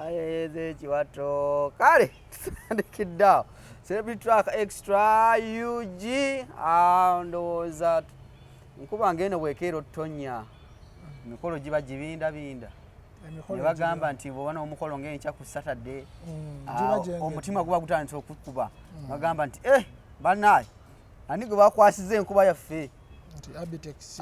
Ayeze chiwato kale ndikidao celebrity track extra UG ndoza nkuba ngene bwekero tonya mikolo giba gibinda binda ne bagamba nti bwana omukolo ngene kya ku Saturday omutima guba gutandise okukuba bagamba nti banaye ani gwe bakwasize enkuba yaffe Abitex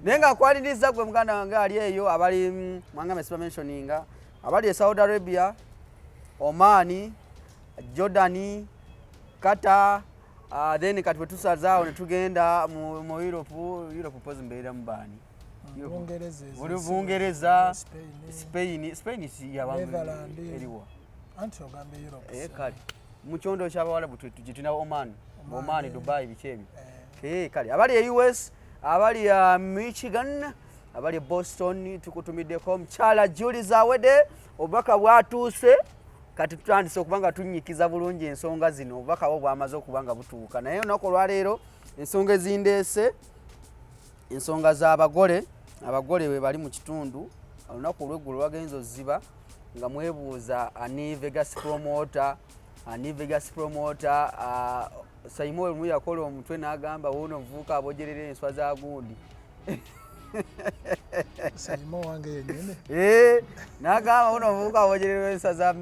nenga kwaliriza gwe muganda wange ali eyo abali mwanga mesiba mentioninga abali e Saudi Arabia, Oman, Jordan, Qatar, then kati betusazaawo ne tugenda mu Europe pozi mbeera mubani Bungereza, Spain si yabamu eriwa anti ogambe Europe kale muchondo kyabawala bututina Oman, Dubai bichebi kale abali e US, abali ya Michigan, abali Boston tukutumiddeko mchala Julie Zawede obaka bwatuse kati tutandise okubanga tunyikiza bulungi ensonga zino obaka bo bwamaze okubanga butuuka naye nako lwaleero ensonga ezindese ensonga z'abagole we bali mu kitundu olunaku olw'eggulu lwagenzo ziba nga mwebuuza ani Vegas promoter Saimo mu yakola omutwe n'agamba wono mvuka abogerera enswa za gundi Saimo wange yenyine n'agamba wono mvuka abogerera enswa za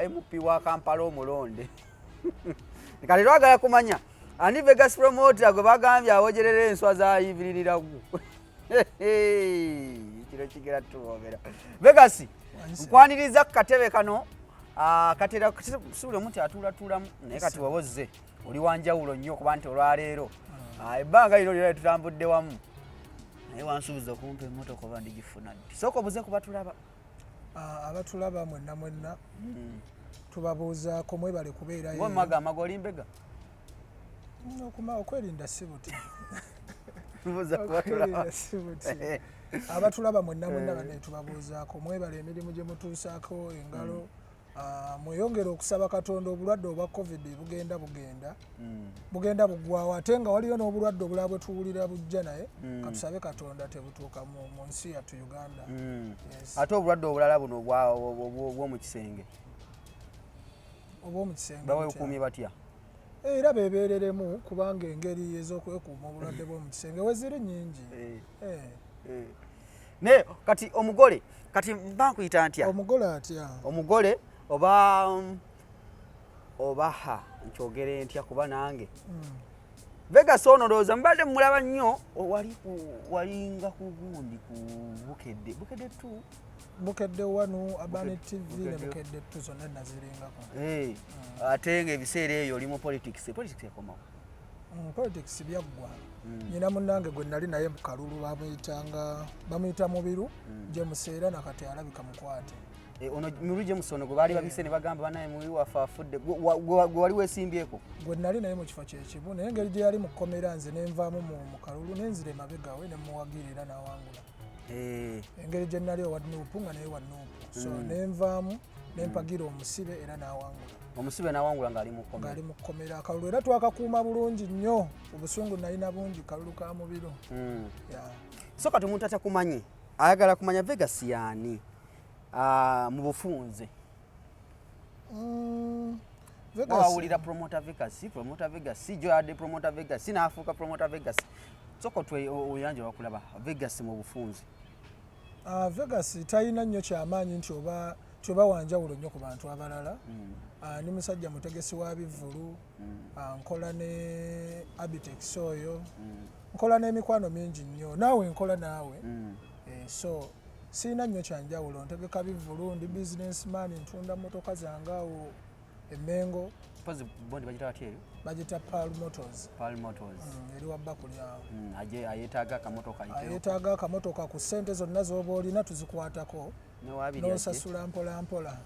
MP wa Kampala omulonde kale twagala kumanya ani Vegas promoter gwe bagambye abogerera enswa za Evelyn Lagu kiro kigera tuwogera Vegas nkwaniriza katebe kano katera kusubira muti atula naye kati wabozze oli wanjawulo nnyo kuba nti olwaleero ebbanga lino lyera tutambudde wamu naye wansuubiza okumpa emmotoka oba ndigifuna ddi sooka obuze kubatulaba abatulaba mwenna tubabuuzaako mwebale kubeerayo magamaga olimbega okwerinda si buti abatulaba mwenna bane tubabuuzaako mwebale emirimu gye mutuusaako engalo mweyongera okusaba Katonda obulwadde obwa COVID bugenda buggwawo ate nga waliyo n'obulwadde obulala bwe tuwulira bujja naye katusabe Katonda tebutuuka mu nsi yattu Uganda. Ate obulwadde obulala buno obw'omu kisenge baweekuumye batya? Era beebereremu kubanga engeri ez'okwekuuma obulwadde bw'omu kisenge weziri nnyingi. Ne kati omugole kati mba nkuyita ntya? Omugole atya? Omugole obaha nkyogere ntya kuba nange Vegas ono ndowooza mbadde mulaba nnyo walinga ku gundi ku bukedde tu bukedde wanu Abani TV ne bukedde tu zonna nazirengako ate ng'ebiseera eyo oli mu politics yakomawo politics byaggwa nyina munnange gwe nali naye mu kalulu bamuyita mubiru gye museera nakati alabika mukwate ono muri gye musono gwe baali babise ne bagamba banaye muri wafafudde gwe wali weesimbyeko gwe nali naye mu kifo kyekibu naye engeri gye yali mu kkomera nze nenvaamu mu kalulu nenzira emabegawe ne muwagirira n'awangula engeri gye nali owa nuupu nga naye wa nuupu so nenvaamu nempagira omusibe era n'awangula omusibe n'awangula ng'ali mu kkomera akalulu era twakakuuma bulungi nnyo obusungu nalina bungi kalulu ka mubiru so kati omuntu atakumanyi ayagala kumanya Vegas yaani mu bufunze wawulira promoter Vegas joyade promoter Vegas n'afuuka promoter Vegas soko twe oyanja wakulaba Vegas mu bufunze Vegas talina nnyo kyamaanyi nti oba wanjawulo nnyo ku bantu abalala ndi musajja mutegesi wa bivvulu nkola ne Abitex oyo nkola n'emikwano mingi nnyo naawe nkola naawe so sina nnyo kyanjawulo ntegeka bivvulu ndi businessman ntunda motoka zange awo Emmengo bondi bagita batya eyo bagita Pearl Motors eri wabbakuli awo ayetaaga akamotoka ku ssente zonna z'oba olina tuzikwatako n'osasula mpola mpola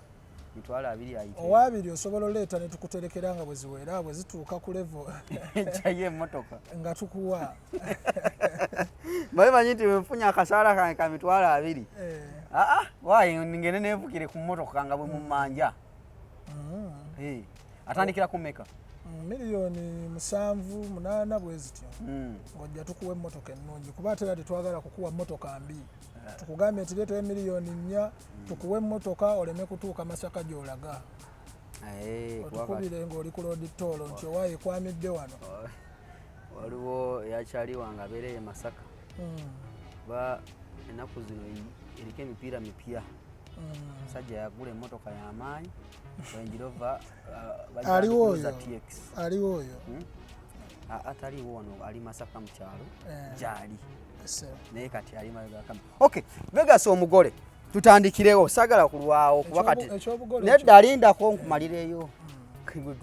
owaabiri osobola oleeta ne tukuterekera nga bwe ziwera bwe zituuka ku levo nga tukuwa bamanyi nti wenfunya akasaala kange ka mitwalo 2 waayi ngende neevukire ku mmotoka nga bwe mumanja atandikira ku meka miliyoni 7-8 bwezityo ng'ojja tukuwa emmotoka ennungi kuba ate era tetwagala kukuwa mmotoka mbi tukugambe nti leeta miliyoni 4 tukuwa emmotoka oleme kutuuka Masaka gy'olaga otukubire ng'oli ku loodi toolo nti owaayo ekwamidde wano waliwo eyakyali wange abeereye Masaka ba ennaku zino eriko emipiira mipya musajja yagula emmotoka y'amaanyi Range aliwo oyo ataliwo wano ali Masaka mu kyalo gyali naye kati ali mayiga kama okay Vegas omugole tutandikirewo sagala kulwawo kuba kati nedda alindako nkumalireyo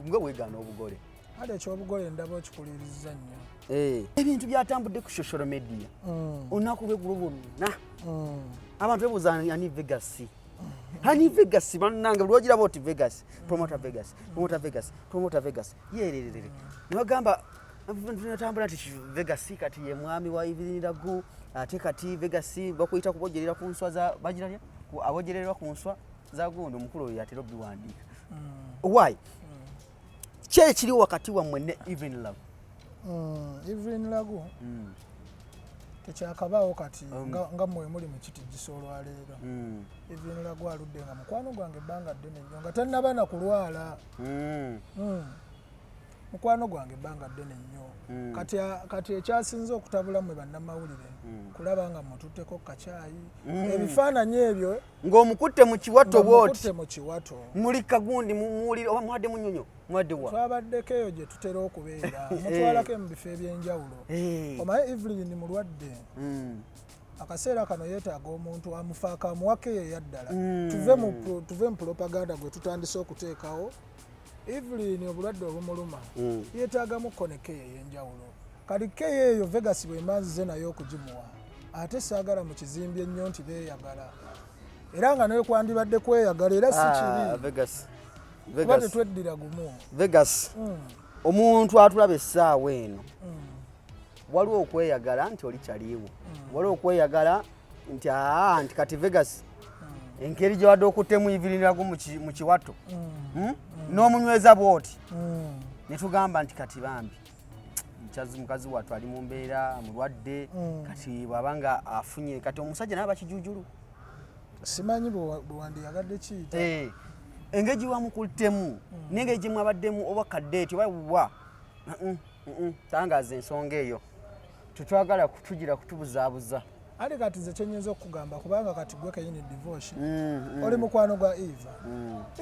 nga weegana obugole ate ekyobugole ndaba okikuliriza nnyo ebintu byatambudde ku social media olunaku lweggulo bwonna abantu bebuuza ani Vegas hani Vegas bannange lwogira boti Vegas promoter Vegas yererere nibagamba natambula nti Vegas kati ye mwami wa Evelyn Lagu ate kati Vegas bakuyita kubogerera ku nswa za bagiralya abogererwa ku nswa za gundi omukulu yatera obiwandiika why kye kiri wakati wammwe ne Evelyn Lagu Evelyn Lagu tekyakabaawo kati nga mmwe muli mu kitijjiso olwaleero Evelyn Lagu aludde nga mukwano gwange ebbanga ddene nnyo nga tannaba na kulwala mukwano gwange ebbanga ddene nnyo kati ekyasinze okutabula mmwe bannamawulire kulaba nga mututteko kacaayi ebifaananyi ebyo ng'omukutte mu kiwato bw'oti mu kiwato muli kagundi muwulire oba mwadde munyonyo mwadde wa twabaddeko eyo gye tutera okubeera mutwalako mu bifo eby'enjawulo omaye Evelyn mulwadde akaseera kano yeetaaga omuntu amufaako amuwako eyo eyaddala tuve mu propaganda gwe tutandise okuteekawo Evelyn obulwadde obumuluma yeetaagamu konekeyo ey'enjawulo kali keyo eyo Vegas bwe manzize nayo okugimuwa ate saagala mu kizimbi ennyo nti beeyagala era nga naye kwandibadde kweyagala era si kibi kuba tetweddira gumu Vegas omuntu atulaba essaawa eno waliwo okweyagala nti oli kyaliwo waliwo okweyagala nti nti kati Vegas engeri gye wadde okuttemu Evelyn Lagu mu kiwato n'omunyweza bw'oti ne tugamba nti kati bambi mukazi wattu ali mu mbeera mulwadde kati bw'aba nga afunye kati omusajja naye bakijujulu simanyi bwewandiyagadde kiyita engeri gye wamukuttemu n'engeri gye mwabaddemu oba kaddeeti oba wa tangaza ensonga eyo tetwagala kutugira kutubuzaabuza ate kati nze kyenyinza okugamba kubanga kati gwe kayini divorce oli mukwano gwa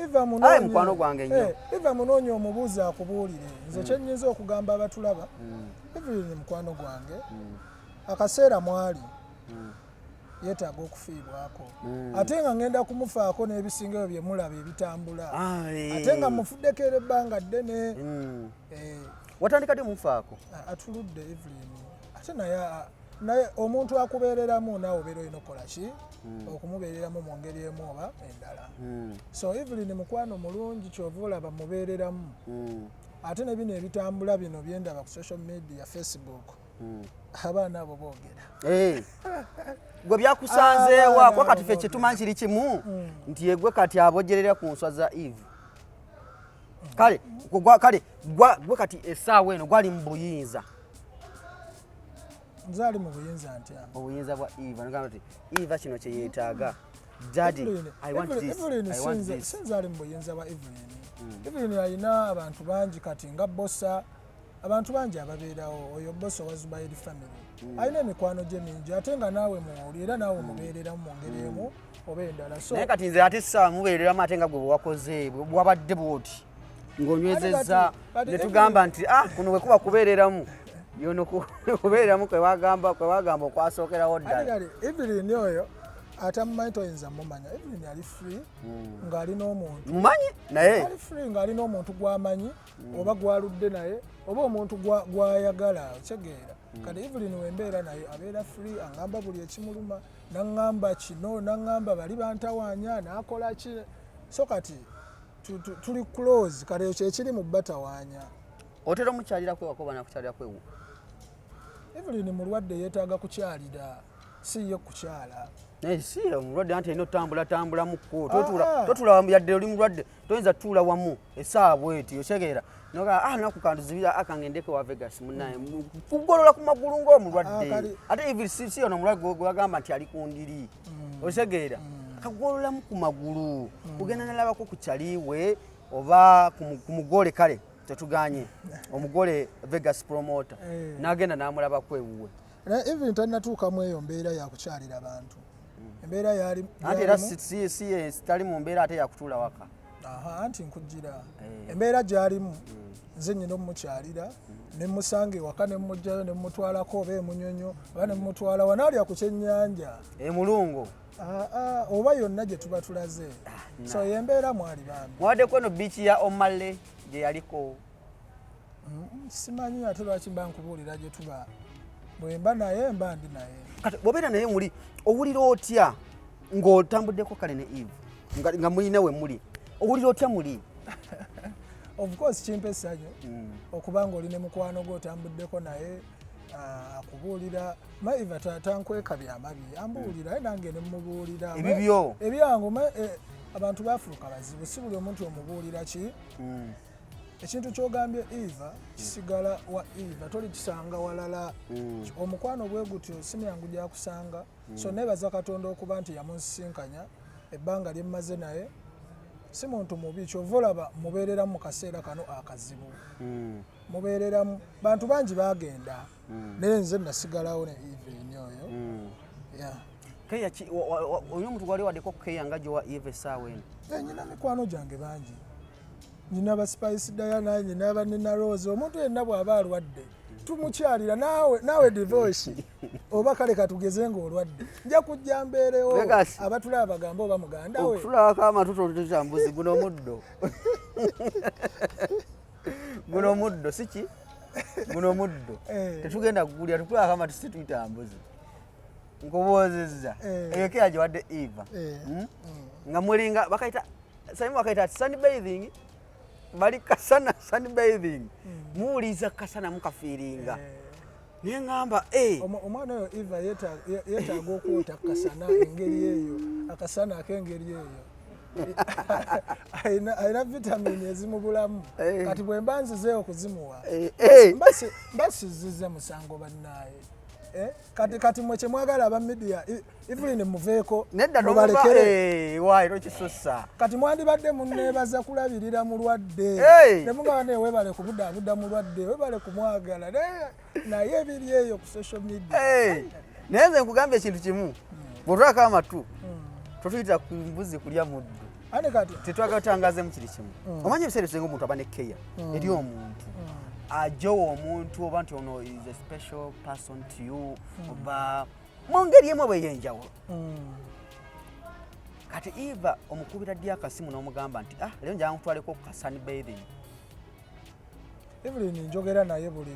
Eva mukwano gwange nnyo Eva munoonya omubuuza akubuulire nze kyenyinza okugamba abatulaba Evelyn mukwano gwange akaseera mwali yeetaaga okufiibwako ate nga ngenda kumufaako n'ebisingayo bye mulaba ebitambula ate nga mufuddeko era ebbanga ddene watandikadde mufaako atuludde Evelyn ate naye omuntu akubeereramu naawe obeera olina okukola ki okumubeereramu mu ngeri emu oba endala so Evelyn mukwano mulungi kyova olaba mubeereramu ate ne bino ebitambula bino byendaba ku social media Facebook abaana abo boogera gwe byakusanzeewa kuba kati ffe kyetumanyi kiri kimu nti yegwe kati abogerera ku nswa za Eve kale gwe kati essaawa eno gwali mu buyinza nzaali mu buyinza ntya obuyinza bwa Eva nagamba nti Eva kino kye yeetaaga Daddy I want this sinzaali mu buyinza bwa Evelyn alina abantu bangi kati nga bossa abantu bangi ababeerawo oyo bossa wa Zubairi family alina emikwano gye mingi ate nga naawe muwuli era naawe mubeereramu mu ngeri emu oba endala naye kati nze ate essaawa mubeereramu ate nga gwe bwewakoze bwabadde bwoti ng'onywezezza ne tugamba nti kuno bwe kuba kubeereramu yono kubeereramu kwewagamba okwasookerawo ddala Evelyn oyo atamumanyi toyinza mumanya Evelyn ali free ng'ali n'omuntu mumanyi naye ali free ng'ali n'omuntu gw'amanyi oba gwaludde naye oba omuntu gw'ayagala okitegeera kati Evelyn wembeera naye abeera free aŋŋamba buli ekimuluma naŋŋamba kino naŋŋamba bali bantawaanya n'akola ki so kati tuli close kati ekyo ekiri mu batawaanya otera omukyalira kwewako oba nakukyalira kwewo Evelyn mulwadde yeetaaga kukyalira si ye kukyala si omulwadde anti alina otambula mukko totula yadde oli mulwadde toyinza tutuula wamu essaawa bweti otegeera noga nakukanduzibira akangendeko wa Vegas munaye kugolola ku magulu ng'omulwadde ate even si ono omulwadde gwagamba nti ali kundiri osegeera akagolola ku magulu kugenda nalabako ku kyaliwe oba ku mugole kale tetuganye omugole Vegas promoter nagenda namulaba kwewuwe even tanatuukamu eyo mbeera yakukyalira abantu embeera yali ate era si tali mu mbeera ate yakutuula waka anti nkujjira embeera gyalimu nze nnyina omukyalira ne musange waka ne mujjayo ne mutwalako oba emunyonyo oba ne mutwala wanaalya ku kyennyanja emulungo oba yonna gye tuba tulaze so yembeera mwali bambi mwaddeko eno biici ya Omale gye yaliko simanyi ate lwaki mba nkubuulira gye tuba bwemba naye mba ndi naye kati bwobeera naye muli owulira otya ng'otambuddeko kale ne Eve nga muyina we muli owulira otya muli of course kimpa essanyu okuba ng'oli ne mukwano gwe otambuddeko naye akubuulira Eva tankweka byamabi ambuulira naye nange ne mubuulira ebibyo ebyangu abantu bafuuka bazibu si buli omuntu omubuulira ki ekintu kyogambye Eva kisigala wa Eva tolikisanga walala omukwano bwe gutyo simyangu gyakusanga so nebaza Katonda okuba nti yamunsinkanya ebbanga lye mmaze naye si muntu mubi kyova olaba mubeereramu mu kaseera kano akazibu mubeereramu bantu bangi bagenda naye nze nasigalawo ne Eva oyo keya oyo omuntu gwali waddeko keya nga gyowa Eva essaawa eno nyina mikwano gyange bangi nyina ba Spice Diana nyina ba Nina Rose omuntu yenna bw'aba alwadde tumukyalira naawe divorce oba kale katugeze ng'olwadde nja kujja mbeerewo abatulaba bagamba oba muganda we okutulabako amatuto tutambuzi guno muddo guno muddo siki guno muddo tetugenda kugulya tutulabako amatu si tutambuzi nkubuuzizza eyo keya gye wadde Eva nga mulinga bakayita saimu bakayita sunbathing bali kasana sunbathing muwuliza kasana mukafiiringa naye ngamba omwana oyo Eva yeetaaga okwota kasana engeri eyo akasana ak'engeri eyo ayina vitamini ezimubulamu kati bwe mba nzizeeyo okuzimuwa mbasizizza musango bannaye kati mwe kyemwagala aba media Evelyn muveeko mubalekere wairo kisussa kati mwandibadde munneebaza kulabirira mulwadde ne mugaba ne webale kubudaabuda mulwadde webale kumwagala naye ebiri eyo ku social media naye nze nkugambye ekintu kimu bwotwaka amatu totuyita ku mbuzi kulya muddu tetwagala tutangazeemu kiri kimu omanya ebiseera ebisinga omuntu aba ne keya eri omuntu ajowa omuntu oba nti ono is a special person to you oba mu ngeri emu bwe yenjawulo kati Eva omukubira ddi akasimu n'omugamba nti leero njala nkutwaleko ku sunbathing Evelyn njogera naye buli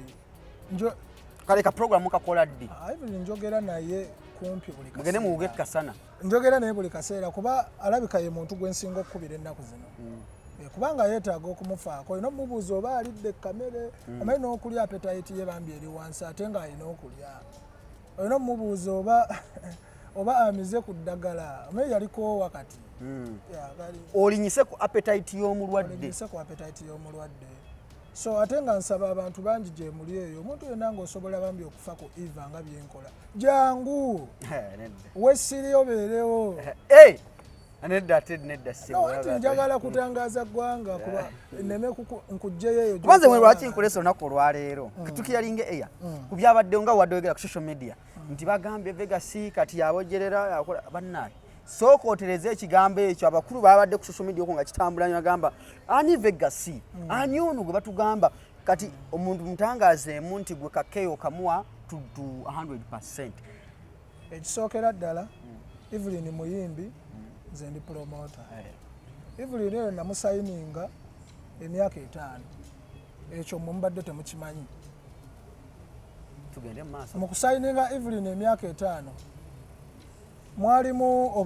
kale ka programu kakola ddi Evelyn njogera naye kumpi buli kaseera mugende muwuge kasana njogera naye buli kaseera kuba alabika ye muntu gwensinga okukubira ennaku zino kubanga yeetaaga okumufaako olina omubuuza oba alidde kamere amayi n'okulya appetite ye bambi eri wansi ate ng'alina okulya olina omubuuza oba amize ku ddagala amayi yaliko wakati olinyise ku appetite y'omulwadde so ate nga nsaba abantu bangi gye muli eyo omuntu yenna ng'osobola bambi okufa ku Eva nga byenkola jangu wessiri obeerewo njagala kutangaza ggwanga kuba nneme nkugjeyo eyo kubanze mwe lwaki nkulesa olunaku olwaleero tukiyalinga eya ku byabaddewo nga wadde oyogera ku social media nti bagambye Vegas kati yabojerera yakola bannaye sooka otereze ekigambo ekyo abakulu babadde ku social media okwo nga kitambula nagamba ani Vegas ani ono gwe batugamba kati omuntu mutangazeemu nti gwe kakeyo kamuwa to 100%. Ekisookera ddala Evelyn muyimbi nze ndi promoter. Evelyn eyo namusayininga emyaka 5 ekyo mumbadde temukimanyi. Tugende maaso mu kusayininga Evelyn emyaka 5 mwalimu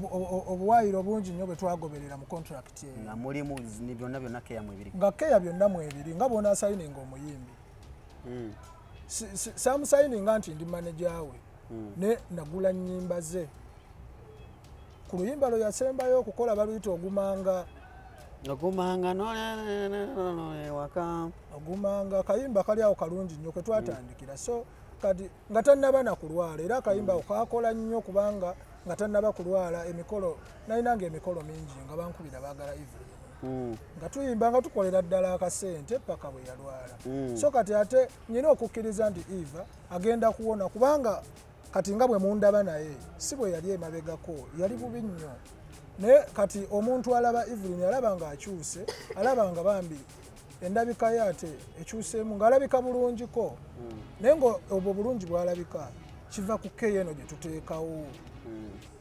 obuwayiro bungi nnyo bwe twagoberera mu contract ye nga mulimu byonna byonna keya mwebiri nga keya byonna mwebiri nga bona sayininga omuyimbi samusayininga nti ndi manager we ne nagula nnyimba ze ku luyimba lwe yasembayo okukola baluyita ogumanga ogumanga ewaka ogumanga kayimba kali awo kalungi nnyo ke twatandikira so kati nga tannaba na kulwala era akayimba okakola nnyo kubanga nga tannaba kulwala emikolo nalinanga emikolo mingi nga bankubira baagala Evelyn nga tuyimba nga tukolera ddala akasente paka bwe yalwala so kati ate nyina okukkiriza nti Eva agenda kuwona kubanga kati nga bwe mundaba naye si bwe yali emabegako yali bubi nnyo naye kati omuntu alaba Evelyn alaba nga akyuse alaba nga bambi endabika ye ate ekyuseemu ng'alabika bulungiko naye ng'obwo bulungi bw'alabika kiva ku keyo eno gye tuteekawo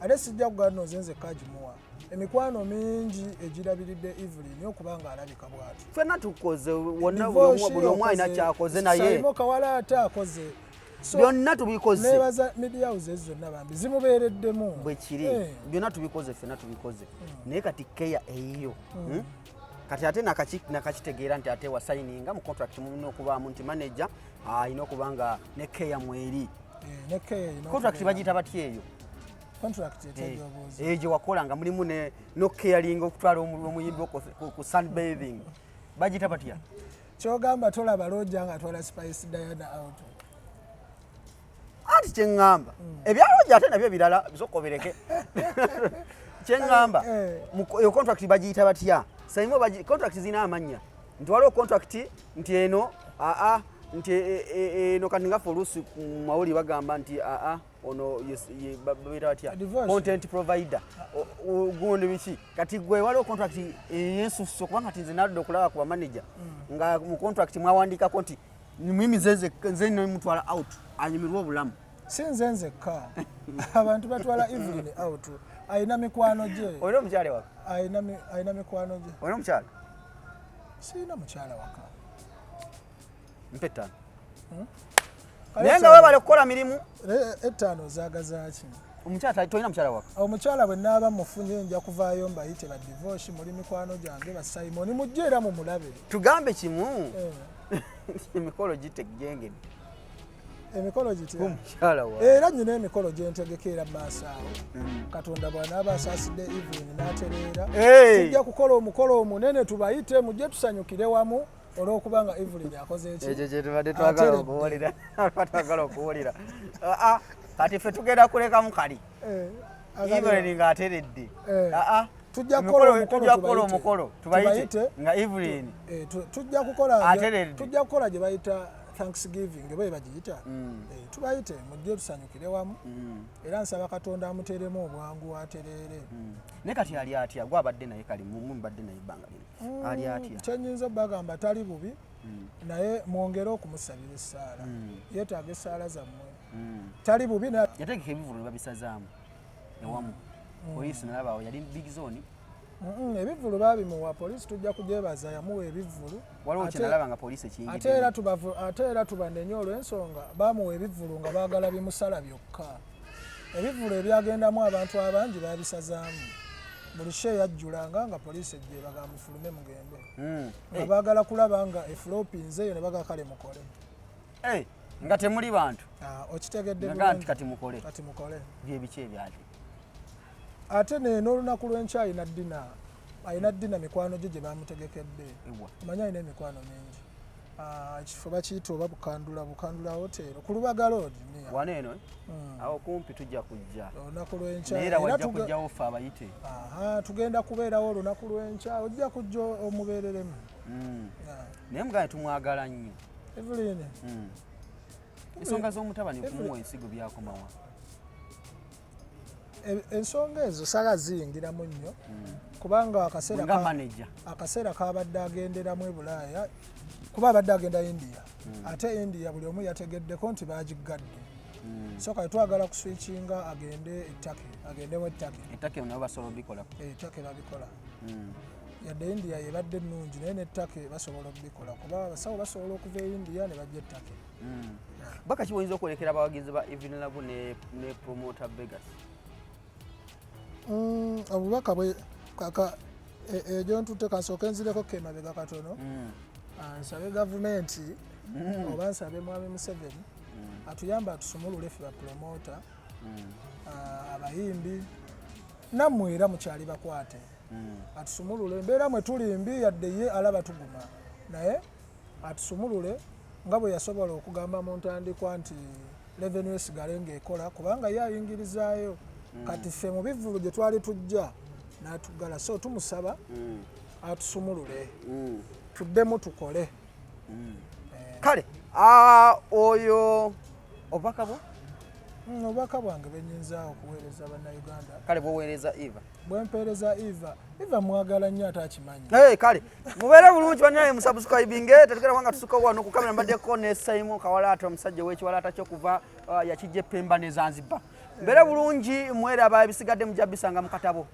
ate sijja kugana nze nzekka gimuwa emikwano mingi egirabiridde Evelyn okubanga alabika bw'ati ffenna tukoze wonna buli omu alina kyakoze naye Saimo Kawala ate akoze byonna tubikoze nebaza media houses zonna bambi zimubeereddemu bwe kiri byonna tubikoze ffenna tubikoze naye kati keya eyiyo kati ate nakakitegeera nti ate wasayininga mu contract mulina okubaamu nti manager alina okuba nga ne keya mweri contract bagiyita batya eyo gye wakola nga mulimu no caring okutwala omuyimbi ku sunbathing bagiyita batya kyogamba tolaba lojja nga atwala Spice Diana out ati kyeŋŋamba ebyalojja ate nabyo birala bisokobereke kyeŋŋamba eyo contract bagiyita batya Saimo contract zina amanya nti waliwo contract nti eno nti eno kati nga oluusi ku mawuli bagamba nti ono babita batya content provider gundi biki kati gwe waliwo contract yensuso kubanga ti nze nadda okulaba ku bamanager nga mu contract mwawandikako nti mimi nze nomutwala out anyumirwa obulamu si nze nzekka abantu batwala Evelyn out ayina mikwano gye olina omukyala waka ayina mikwano gye olina omukyala siina mukyala waka mpetano naye nga webale kukola mirimu ettaano ozaagazaki omukyala tolina mukyala waka omukyala bwe naaba mufunye nja kuvaayo mbayite ba divorce muli mikwano gyange ba Simon mujje era mu mulabe tugambe kimu emikolo gitegengedde emikolo gitya omukyala wa era nyina emikolo gye ntegekeera maaso awo katonda bw'anaaba asaasidde Evelyn n'atereera tujja kukola omukolo omunene tubayite mujje tusanyukire wamu olw'okubanga Evelyn akoze ekyo kye tubadde twagala okuwulira kati ffe tugenda kulekamu kali Evelyn ng'ateredde tujja kukola omukolo tubayite nga Evelyn tujja kukola gye bayita Thanksgiving bwe bagiyita tubayite mujje tusanyukire wamu era nsaba Katonda amuteeremu obwangu atereere naye kati ali atya gwe abadde naye kali mubadde naye ebbanga lino ali atya kyenyinza okubagamba tali bubi naye mwongere okumusabira essaala yeetaaga essaala zammwe tali bubi yategeka ebivulu babisazaamu ewamu poliisi nalabaawo yali big zone ebivulu baabimuwa poliisi tujja kugyebaza yamuwa ebivulu waliwo kyenalaba nga poliisi ekiyingidde ate era tubanenye olw'ensonga baamuwa ebivulu nga baagala bimusala byokka ebivulu ebyagendamu abantu abangi baabisazaamu buli she yajjulanga nga poliisi ejje bagamba mufulume mugembe nga baagala kulaba nga efulopinze eyo ne baga kale mukole nga temuli bantu okitegedde bulungi kati mukole byebiki ebyali ate n'olunaku lw'enkya ayina ddina mikwano gye gye bamutegekedde omanye ayina emikwano mingi ekifo bakiyita oba bukandula hotero ku Lubaga Road wano eno awo kumpi tujja kujja olunaku lw'enkya era wajja kujjawo ffe abayite tugenda kubeerawo olunaku lw'enkya ojja kujja omubeereremu naye mugane tumwagala nnyo Evelyn ensonga z'omutabani kumuwa ensigo byakomawa ensonga ezo sala ziyingiramu nnyo kubanga akaseera kabadde agenderamu e Bulaaya kuba abadde agenda India ate India buli omu yategeddeko nti bagigadde so kale twagala kuswikinga agendemu ettake nabo basobola obikola ettake babikola yadde India yebadde ennungi naye n'ettake basobola okubikola kuba abasawo basobola okuva e India ne bajja ettake baka ki boyinza okwolekera abawagizi ba Evelyn Lagu ne promoter Vegas obubaka bwe kaka egyo ntutte kansooka enzireko kemabega katono nsabe gavumenti oba nsabe mwami Museveni atuyamba atusumulule ffe bapromota abayimbi nammwe era mukyali bakwate atusumulule embeera mwe tuli mbi yadde ye alaba tuguma naye atusumulule nga bwe yasobola okugamba mu ntandikwa nti revenue esigale ng'ekola kubanga ye ayingirizaayo kati ffe mu bivvulu gye twali tujja n'atuggala so tumusaba atusumulule tuddemu tukole kale oyo obubaka bwo obubaka bwange bwenyinza okuweereza bannayuganda kale bwoweereza eva bwempeereza eva mwagala nnyo ate akimanyi kale mubeere bulungi bannanaye musubscribinge tetukera kubanga tusuka wano ku kamera mbaddeko ne Simon Kawalaata omusajja w'ekiwalaata ky'okuva yakijja Pemba ne Zanzibar mbeere bulungi mweraba ebisigadde mujja bisanga mu katabo